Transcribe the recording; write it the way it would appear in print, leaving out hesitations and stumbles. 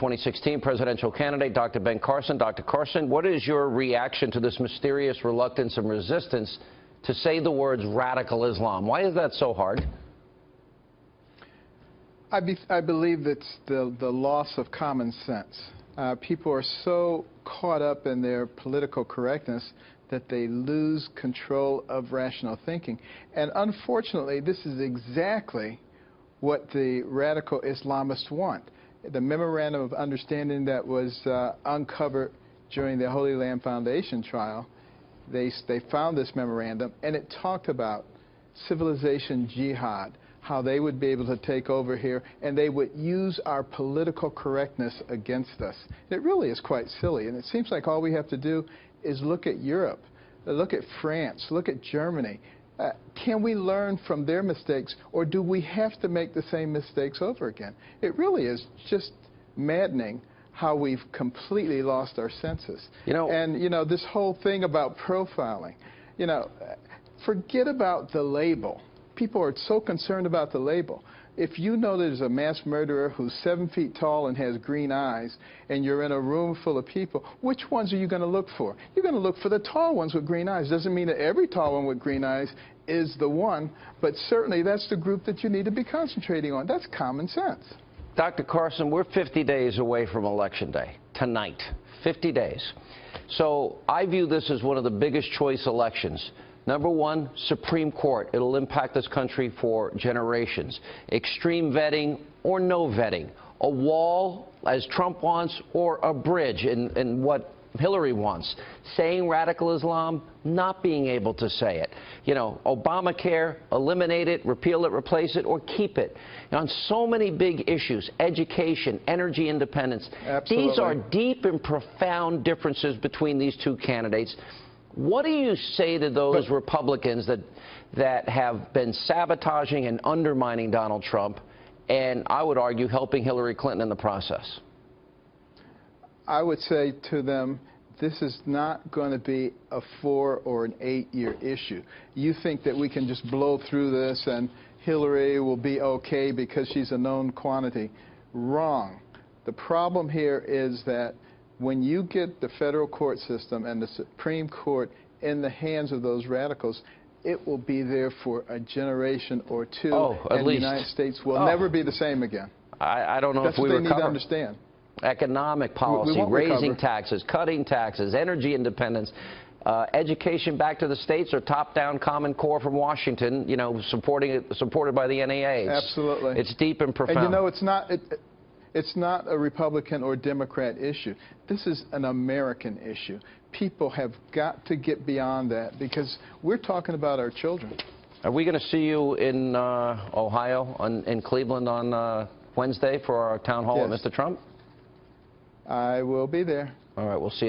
2016 presidential candidate, Dr. Ben Carson. Dr. Carson, what is your reaction to this mysterious reluctance and resistance to say the words radical Islam? Why is that so hard? I believe it's the loss of common sense. People are so caught up in their political correctness that they lose control of rational thinking. And unfortunately, this is exactly what the radical Islamists want. The Memorandum of Understanding that was uncovered during the Holy Land Foundation trial, they found this memorandum, and it talked about civilization jihad, how they would be able to take over here, and they would use our political correctness against us. It really is quite silly, and it seems like all we have to do is look at Europe, look at France, look at Germany. Can we learn from their mistakes, or do we have to make the same mistakes over again? It really is just maddening how we've completely lost our senses. And this whole thing about profiling, forget about the label. People are so concerned about the label. If you know there's a mass murderer who's 7 feet tall and has green eyes, and you're in a room full of people, which ones are you going to look for? You're going to look for the tall ones with green eyes. Doesn't mean that every tall one with green eyes is the one, but certainly that's the group that you need to be concentrating on. That's common sense. Dr. Carson, we're 50 days away from Election Day, tonight, 50 days. So I view this as one of the biggest choice elections. Number one, Supreme Court. It'll impact this country for generations. Extreme vetting or no vetting. A wall, as Trump wants, or a bridge in what Hillary wants. Saying radical Islam, not being able to say it. Obamacare, eliminate it, repeal it, replace it, or keep it. On so many big issues, education, energy independence. Absolutely. These are deep and profound differences between these two candidates. What do you say to those Republicans that have been sabotaging and undermining Donald Trump, and I would argue helping Hillary Clinton in the process? I would say to them, this is not going to be a 4 or an 8-year issue. You think that we can just blow through this and Hillary will be okay because she's a known quantity. Wrong. The problem here is that when you get the federal court system and the Supreme Court in the hands of those radicals, it will be there for a generation or two, and the United States will never be the same again. I don't know if we recover. That's what they need to understand. Economic policy, raising taxes, cutting taxes, energy independence, education back to the states, or top-down Common Core from Washington, supported by the NAA. Absolutely. It's deep and profound. And it's not a Republican or Democrat issue. This is an American issue. People have got to get beyond that because we're talking about our children. Are we going to see you in Ohio, in Cleveland on Wednesday for our town hall with Mr. Trump? I will be there. All right, we'll see you there.